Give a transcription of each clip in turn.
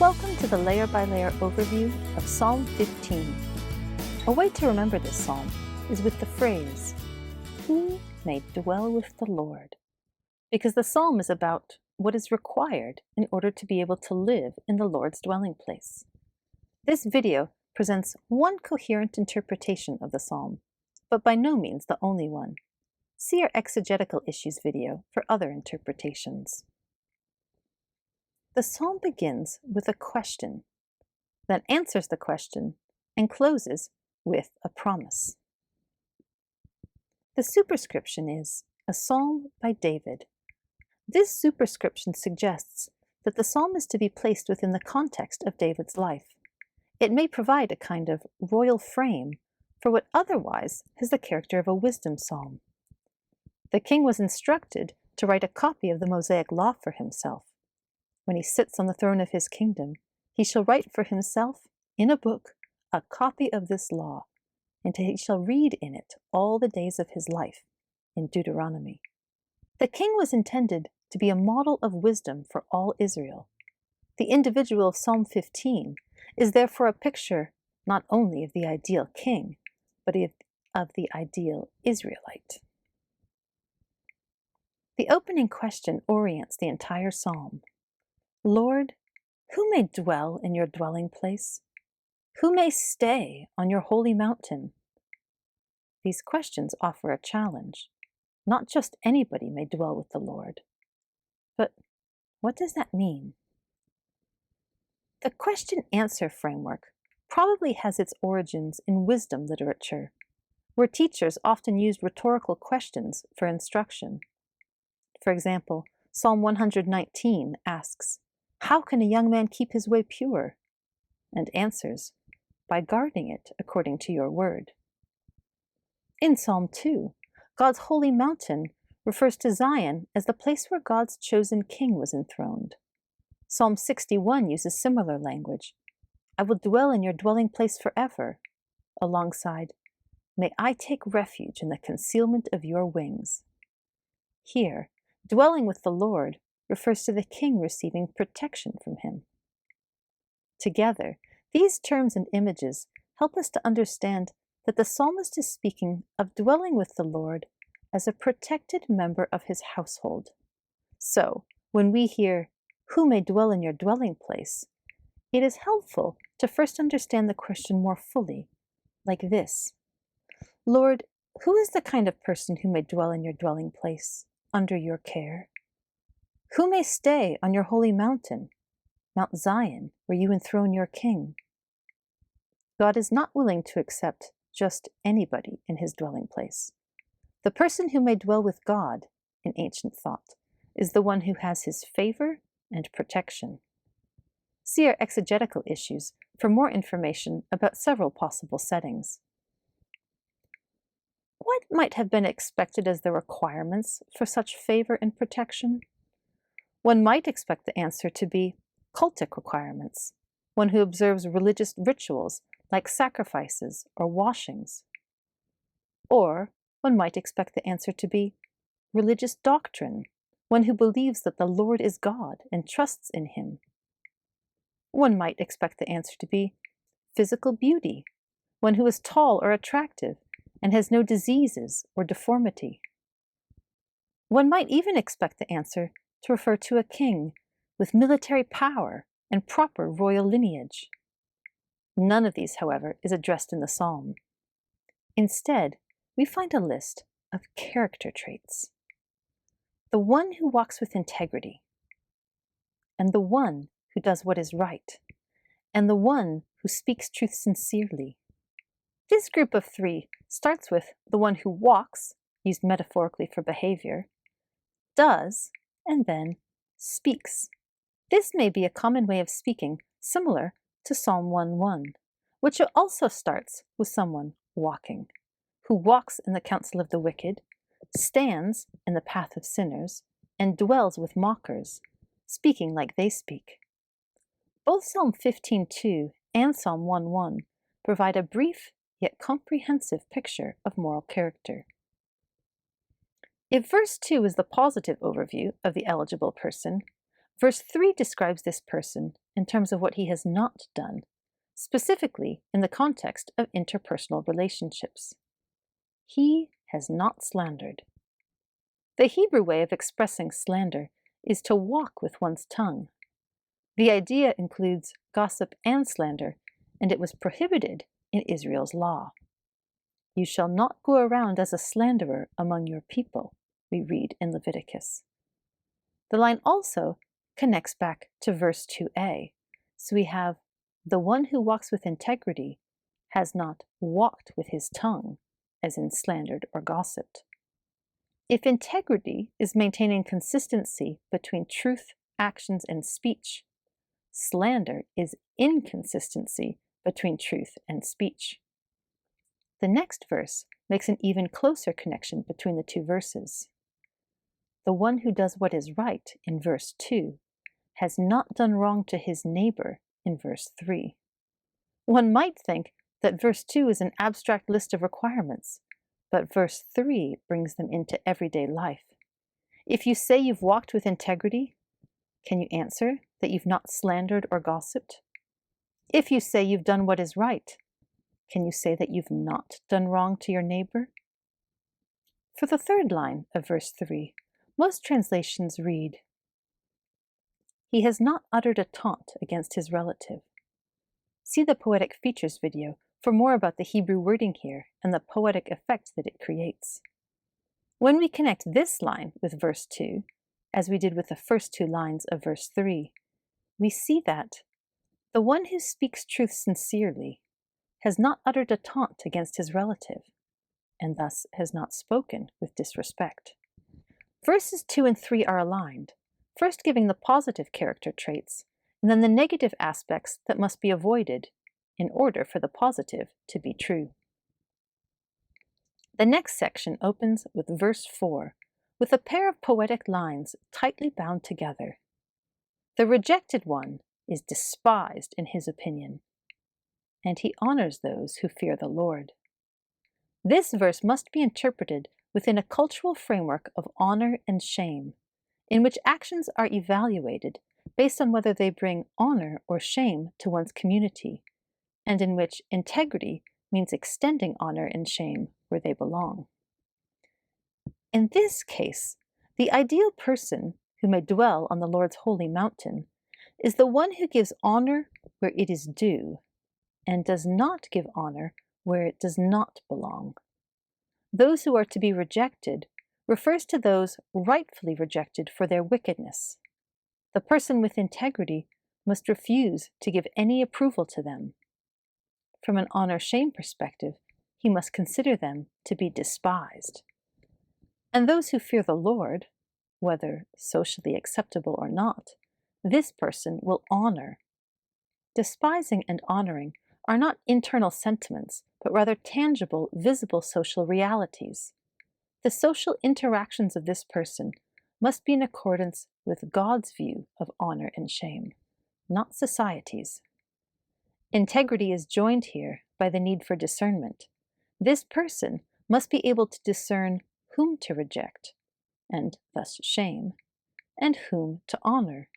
Welcome to the layer-by-layer overview of Psalm 15. A way to remember this psalm is with the phrase, "Who may dwell with the Lord?" Because the psalm is about what is required in order to be able to live in the Lord's dwelling place. This video presents one coherent interpretation of the psalm, but by no means the only one. See our exegetical issues video for other interpretations. The psalm begins with a question, then answers the question, and closes with a promise. The superscription is a psalm by David. This superscription suggests that the psalm is to be placed within the context of David's life. It may provide a kind of royal frame for what otherwise has the character of a wisdom psalm. The king was instructed to write a copy of the Mosaic Law for himself. When he sits on the throne of his kingdom, he shall write for himself in a book a copy of this law, and he shall read in it all the days of his life, in Deuteronomy. The king was intended to be a model of wisdom for all Israel. The individual of Psalm 15 is therefore a picture not only of the ideal king, but of the ideal Israelite. The opening question orients the entire psalm. Lord, who may dwell in your dwelling place? Who may stay on your holy mountain? These questions offer a challenge. Not just anybody may dwell with the Lord. But what does that mean? The question-answer framework probably has its origins in wisdom literature, where teachers often used rhetorical questions for instruction. For example, Psalm 119 asks, "How can a young man keep his way pure?" and answers, "By guarding it according to your word." In Psalm 2, God's holy mountain refers to Zion as the place where God's chosen king was enthroned. Psalm 61 uses similar language, "I will dwell in your dwelling place forever," alongside, "May I take refuge in the concealment of your wings." Here, dwelling with the Lord refers to the king receiving protection from him. Together, these terms and images help us to understand that the psalmist is speaking of dwelling with the Lord as a protected member of his household. So, when we hear, "Who may dwell in your dwelling place?" it is helpful to first understand the question more fully, like this. Lord, who is the kind of person who may dwell in your dwelling place, under your care? Who may stay on your holy mountain, Mount Zion, where you enthrone your king? God is not willing to accept just anybody in his dwelling place. The person who may dwell with God, in ancient thought, is the one who has his favor and protection. See our exegetical issues for more information about several possible settings. What might have been expected as the requirements for such favor and protection? One might expect the answer to be cultic requirements, one who observes religious rituals like sacrifices or washings. Or one might expect the answer to be religious doctrine, one who believes that the Lord is God and trusts in him. One might expect the answer to be physical beauty, one who is tall or attractive and has no diseases or deformity. One might even expect the answer to refer to a king with military power and proper royal lineage. None of these, however, is addressed in the psalm. Instead, we find a list of character traits. The one who walks with integrity, and the one who does what is right, and the one who speaks truth sincerely. This group of three starts with the one who walks, used metaphorically for behavior, does, and then speaks. This may be a common way of speaking similar to Psalm 1:1, which also starts with someone walking, who walks in the counsel of the wicked, stands in the path of sinners, and dwells with mockers, speaking like they speak. Both Psalm 15:2 and Psalm 1:1 provide a brief yet comprehensive picture of moral character. If verse 2 is the positive overview of the eligible person, Verse 3 describes this person in terms of what he has not done, specifically in the context of interpersonal relationships. He has not slandered. The Hebrew way of expressing slander is to walk with one's tongue. The idea includes gossip and slander, and it was prohibited in Israel's law. You shall not go around as a slanderer among your people, we read in Leviticus. The line also connects back to verse 2a. So we have, the one who walks with integrity has not walked with his tongue, as in slandered or gossiped. If integrity is maintaining consistency between truth, actions, and speech, slander is inconsistency between truth and speech. The next verse makes an even closer connection between the two verses. The one who does what is right, in verse 2, has not done wrong to his neighbor, in verse 3. One might think that verse 2 is an abstract list of requirements, but verse 3 brings them into everyday life. If you say you've walked with integrity, can you answer that you've not slandered or gossiped? If you say you've done what is right, can you say that you've not done wrong to your neighbor? For the third line of verse 3, most translations read, he has not uttered a taunt against his relative. See the Poetic Features video for more about the Hebrew wording here and the poetic effect that it creates. When we connect this line with verse 2, as we did with the first two lines of verse 3, we see that the one who speaks truth sincerely has not uttered a taunt against his relative, and thus has not spoken with disrespect. Verses 2 and 3 are aligned, first giving the positive character traits, and then the negative aspects that must be avoided in order for the positive to be true. The next section opens with verse 4, with a pair of poetic lines tightly bound together. The rejected one is despised in his opinion, and he honors those who fear the Lord. This verse must be interpreted within a cultural framework of honor and shame, in which actions are evaluated based on whether they bring honor or shame to one's community, and in which integrity means extending honor and shame where they belong. In this case, the ideal person who may dwell on the Lord's holy mountain is the one who gives honor where it is due, and does not give honor where it does not belong. Those who are to be rejected refers to those rightfully rejected for their wickedness. The person with integrity must refuse to give any approval to them. From an honor-shame perspective, he must consider them to be despised. And those who fear the Lord, whether socially acceptable or not, this person will honor. Despising and honoring are not internal sentiments, but rather tangible, visible social realities. The social interactions of this person must be in accordance with God's view of honor and shame, not society's. Integrity is joined here by the need for discernment. This person must be able to discern whom to reject, and thus shame, and whom to honor.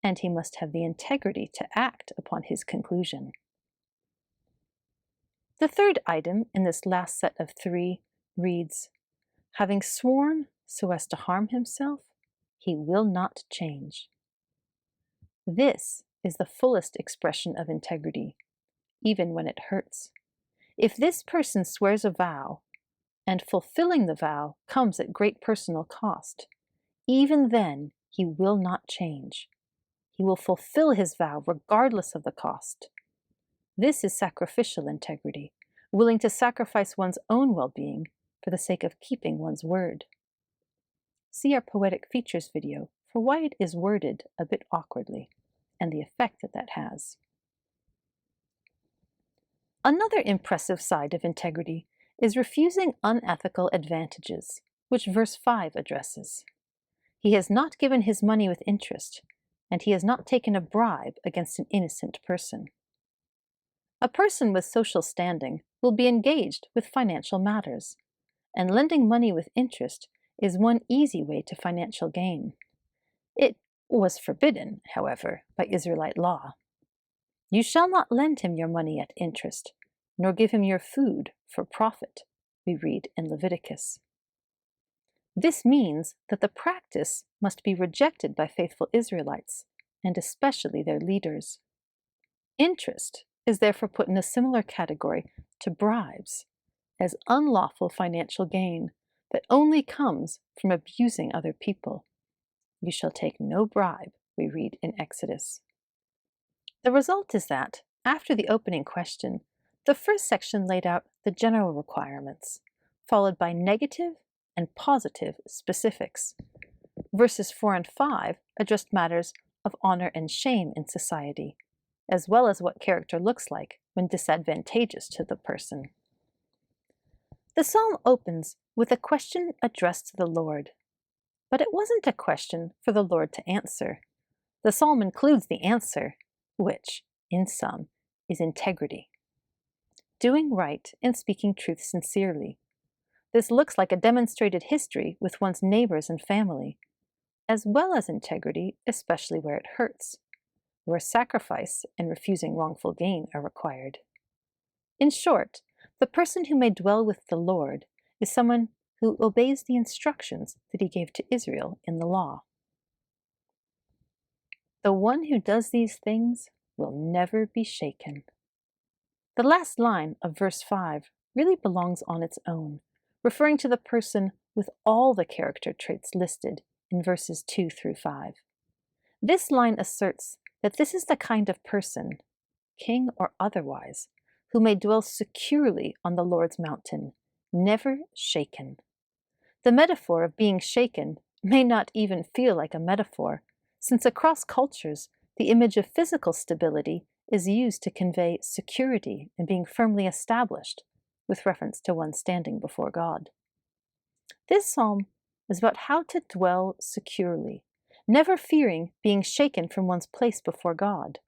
And he must have the integrity to act upon his conclusion. The third item in this last set of 3 reads, having sworn so as to harm himself, he will not change. This is the fullest expression of integrity, even when it hurts. If this person swears a vow, and fulfilling the vow comes at great personal cost, even then he will not change. He will fulfill his vow regardless of the cost. This is sacrificial integrity, willing to sacrifice one's own well-being for the sake of keeping one's word. See our Poetic Features video for why it is worded a bit awkwardly, and the effect that that has. Another impressive side of integrity is refusing unethical advantages, which verse 5 addresses. He has not given his money with interest, and he has not taken a bribe against an innocent person. A person with social standing will be engaged with financial matters, and lending money with interest is one easy way to financial gain. It was forbidden, however, by Israelite law. You shall not lend him your money at interest, nor give him your food for profit, we read in Leviticus. This means that the practice must be rejected by faithful Israelites, and especially their leaders. Interest is therefore put in a similar category to bribes, as unlawful financial gain that only comes from abusing other people. You shall take no bribe, we read in Exodus. The result is that, after the opening question, the first section laid out the general requirements, followed by negative and positive specifics. Verses 4 and 5 addressed matters of honor and shame in society, as well as what character looks like when disadvantageous to the person. The psalm opens with a question addressed to the Lord, but it wasn't a question for the Lord to answer. The psalm includes the answer, which, in sum, is integrity. Doing right and speaking truth sincerely. This looks like a demonstrated history with one's neighbors and family, as well as integrity, especially where it hurts, where sacrifice and refusing wrongful gain are required. In short, the person who may dwell with the Lord is someone who obeys the instructions that he gave to Israel in the law. The one who does these things will never be shaken. The last line of verse 5 really belongs on its own, referring to the person with all the character traits listed in verses 2 through 5. This line asserts that this is the kind of person, king or otherwise, who may dwell securely on the Lord's mountain, never shaken. The metaphor of being shaken may not even feel like a metaphor, since across cultures, the image of physical stability is used to convey security and being firmly established, with reference to one standing before God. This psalm is about how to dwell securely, never fearing being shaken from one's place before God.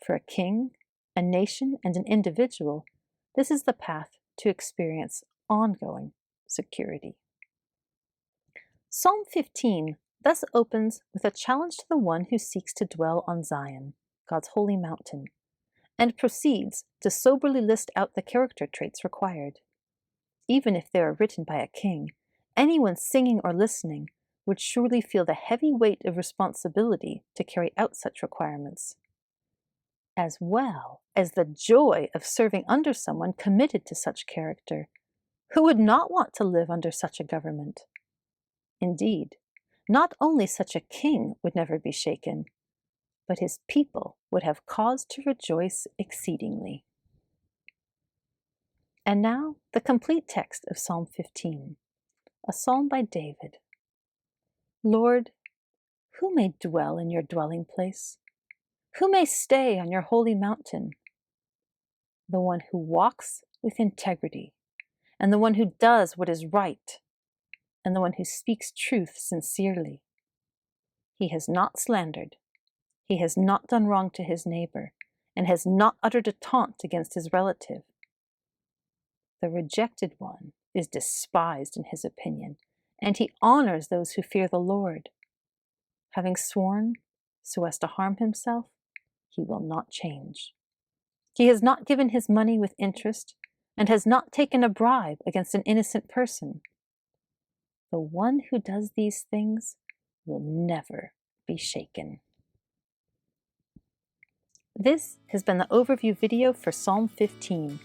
For a king, a nation, and an individual, this is the path to experience ongoing security. Psalm 15 thus opens with a challenge to the one who seeks to dwell on Zion, God's holy mountain, and proceeds to soberly list out the character traits required. Even if they are written by a king, anyone singing or listening would surely feel the heavy weight of responsibility to carry out such requirements, as well as the joy of serving under someone committed to such character. Who would not want to live under such a government? Indeed, not only such a king would never be shaken, but his people would have cause to rejoice exceedingly. And now, the complete text of Psalm 15, a psalm by David. Lord, who may dwell in your dwelling place? Who may stay on your holy mountain? The one who walks with integrity, and the one who does what is right, and the one who speaks truth sincerely. He has not slandered, he has not done wrong to his neighbor, and has not uttered a taunt against his relative. The rejected one is despised in his opinion, and he honors those who fear the Lord. Having sworn so as to harm himself, he will not change. He has not given his money with interest, and has not taken a bribe against an innocent person. The one who does these things will never be shaken. This has been the overview video for Psalm 15.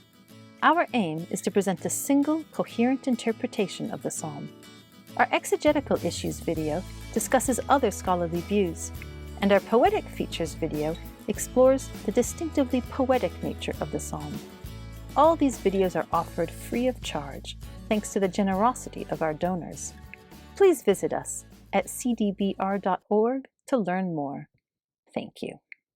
Our aim is to present a single, coherent interpretation of the psalm. Our exegetical issues video discusses other scholarly views, and our poetic features video explores the distinctively poetic nature of the psalm. All these videos are offered free of charge, thanks to the generosity of our donors. Please visit us at cdbr.org to learn more. Thank you.